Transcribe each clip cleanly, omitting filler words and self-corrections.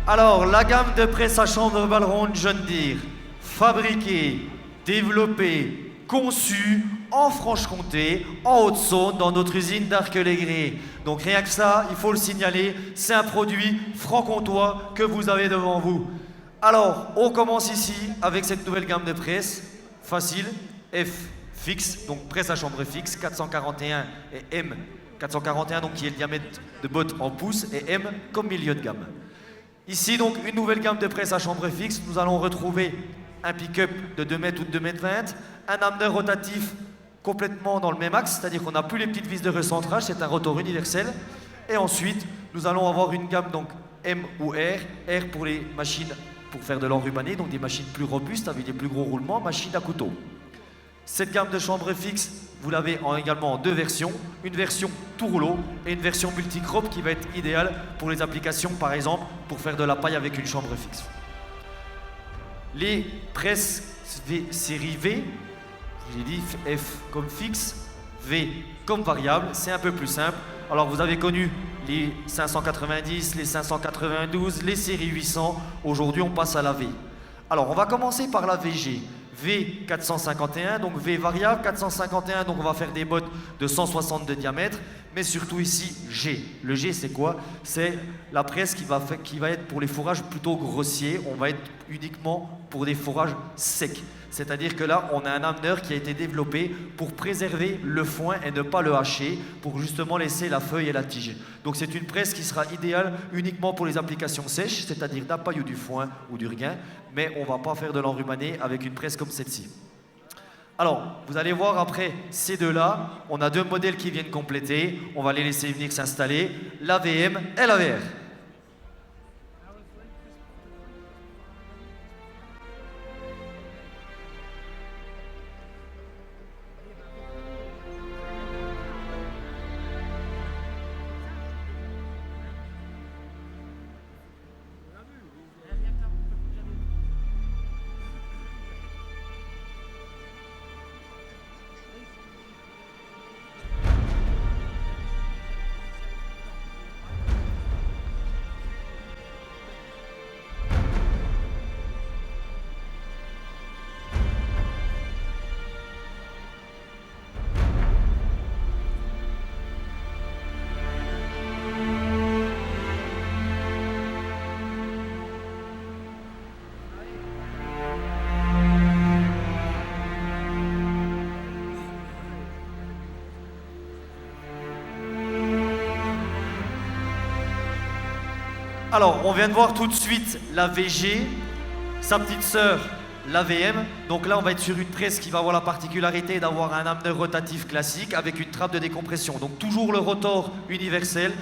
Alors, la gamme de presse à chambre Balleron John Deere, fabriquée, développée, conçue en Franche-Comté, en Haute-Saône, dans notre usine d'Arc-les-Grès. Donc rien que ça, il faut le signaler, c'est un produit franc-comtois que vous avez devant vous. Alors, on commence ici avec cette nouvelle gamme de presse, facile, F fixe, donc presse à chambre fixe, 441 et M 441, donc qui est le diamètre de botte en pouces, et M comme milieu de gamme. Ici donc une nouvelle gamme de presse à chambre fixe, nous allons retrouver un pick-up de 2 mètres ou de 2 mètres 20, un ameneur rotatif complètement dans le même axe, c'est-à-dire qu'on n'a plus les petites vis de recentrage, c'est un rotor universel. Et ensuite, nous allons avoir une gamme donc M ou R, R pour les machines pour faire de l'enrubanné, donc des machines plus robustes avec des plus gros roulements, machines à couteau. Cette gamme de chambre fixe, vous l'avez également en 2 versions, une version tout rouleau et une version multicrop qui va être idéale pour les applications, par exemple, pour faire de la paille avec une chambre fixe. Les presses série V, j'ai dit F comme fixe, V comme variable, c'est un peu plus simple. Alors vous avez connu les 590, les 592, les séries 800, aujourd'hui on passe à la V. Alors on va commencer par la VG. V451, donc V variable, 451, donc on va faire des bottes de 160 de diamètre, mais surtout ici G. Le G c'est quoi? C'est la presse qui va être pour les fourrages plutôt grossiers, on va être uniquement pour des fourrages secs. C'est-à-dire que là, on a un ameneur qui a été développé pour préserver le foin et ne pas le hacher, pour justement laisser la feuille et la tige. Donc c'est une presse qui sera idéale uniquement pour les applications sèches, c'est-à-dire de la paille ou du foin ou du regain, mais on ne va pas faire de l'enrubanné avec une presse comme celle-ci. Alors, vous allez voir après ces deux-là, on a 2 modèles qui viennent compléter, on va les laisser venir s'installer, la VM et la VR. Alors, on vient de voir tout de suite la VG, sa petite sœur, la VM. Donc là, on va être sur une presse qui va avoir la particularité d'avoir un ameneur rotatif classique avec une trappe de décompression. Donc toujours le rotor universel,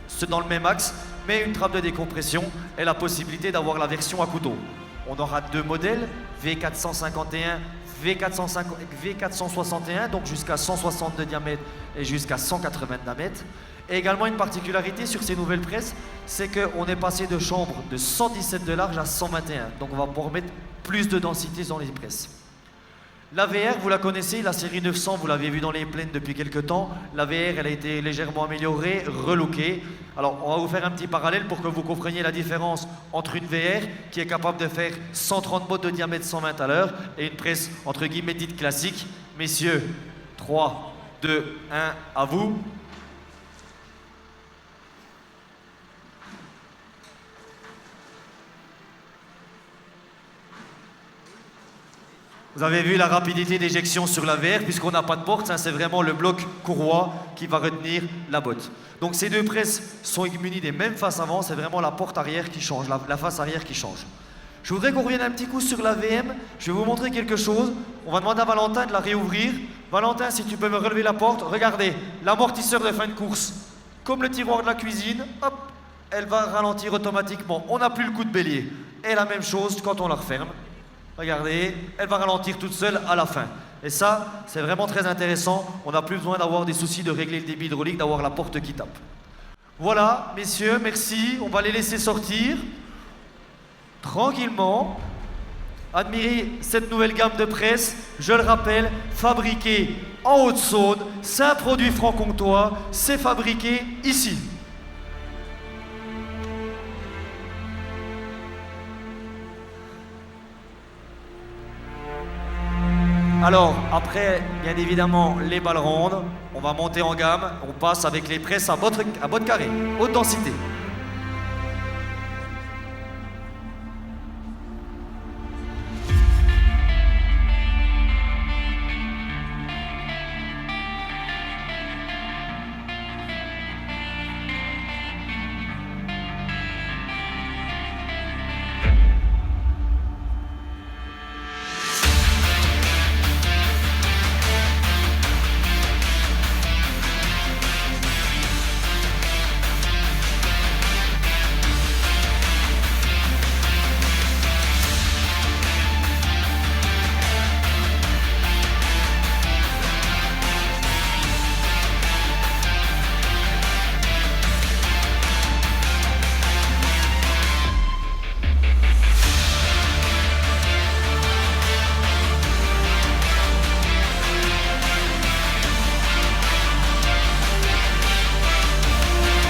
c'est dans le même axe, mais une trappe de décompression et la possibilité d'avoir la version à couteau. On aura 2 modèles, V451, V461, donc jusqu'à 160 de diamètre et jusqu'à 180 de diamètre. Et également une particularité sur ces nouvelles presses, c'est qu'on est passé de chambre de 117 de large à 121. Donc on va pouvoir mettre plus de densité dans les presses. La VR, vous la connaissez, la série 900, vous l'avez vu dans les plaines depuis quelques temps. La VR, elle a été légèrement améliorée, relookée. Alors on va vous faire un petit parallèle pour que vous compreniez la différence entre une VR qui est capable de faire 130 bottes de diamètre 120 à l'heure et une presse entre guillemets dite classique. Messieurs, 3, 2, 1, à vous. Vous avez vu la rapidité d'éjection sur la VR, puisqu'on n'a pas de porte, hein, c'est vraiment le bloc courroie qui va retenir la botte. Donc ces 2 presses sont munies des mêmes faces avant, c'est vraiment la porte arrière qui change, la face arrière qui change. Je voudrais qu'on revienne un petit coup sur la VM, je vais vous montrer quelque chose. On va demander à Valentin de la réouvrir. Valentin, si tu peux me relever la porte, regardez, l'amortisseur de fin de course, comme le tiroir de la cuisine, hop, elle va ralentir automatiquement, on n'a plus le coup de bélier. Et la même chose quand on la referme. Regardez, elle va ralentir toute seule à la fin. Et ça, c'est vraiment très intéressant. On n'a plus besoin d'avoir des soucis de régler le débit hydraulique, d'avoir la porte qui tape. Voilà, messieurs, merci. On va les laisser sortir. Tranquillement. Admirez cette nouvelle gamme de presse. Je le rappelle, fabriquée en Haute-Saône. C'est un produit franc-comtois. C'est fabriqué ici. Alors, après, bien évidemment, les balles rondes, on va monter en gamme, on passe avec les presses à botte carrée, haute densité.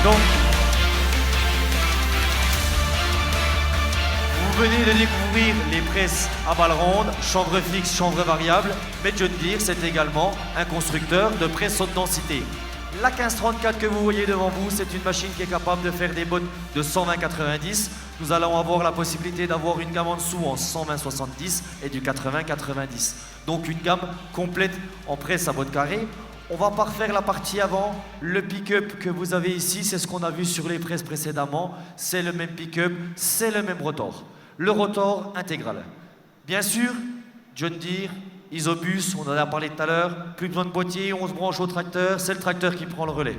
Donc, vous venez de découvrir les presses à balles rondes, chanvre fixe, chanvre variable, mais John Deere, c'est également un constructeur de presses haute densité. La 1534 que vous voyez devant vous, c'est une machine qui est capable de faire des bottes de 120-90. Nous allons avoir la possibilité d'avoir une gamme en dessous en 120-70 et du 80-90. Donc une gamme complète en presse à botte carrée. On va parfaire la partie avant. Le pick-up que vous avez ici, c'est ce qu'on a vu sur les presses précédemment. C'est le même pick-up, c'est le même rotor. Le rotor intégral. Bien sûr, John Deere, Isobus, on en a parlé tout à l'heure, plus besoin de boîtier, on se branche au tracteur, c'est le tracteur qui prend le relais.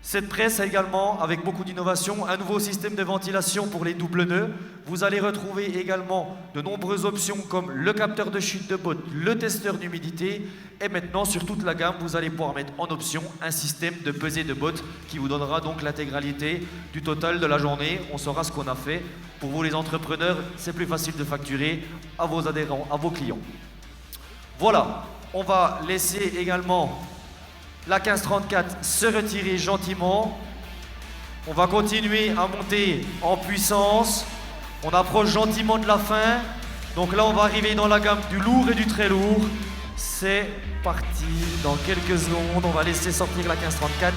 Cette presse a également, avec beaucoup d'innovation, un nouveau système de ventilation pour les doubles nœuds. Vous allez retrouver également de nombreuses options comme le capteur de chute de botte, le testeur d'humidité. Et maintenant, sur toute la gamme, vous allez pouvoir mettre en option un système de pesée de botte qui vous donnera donc l'intégralité du total de la journée. On saura ce qu'on a fait. Pour vous les entrepreneurs, c'est plus facile de facturer à vos adhérents, à vos clients. Voilà, on va laisser également la 1534 se retirer gentiment. On va continuer à monter en puissance. On approche gentiment de la fin. Donc là, on va arriver dans la gamme du lourd et du très lourd. C'est parti. Dans quelques secondes, on va laisser sortir la 1534.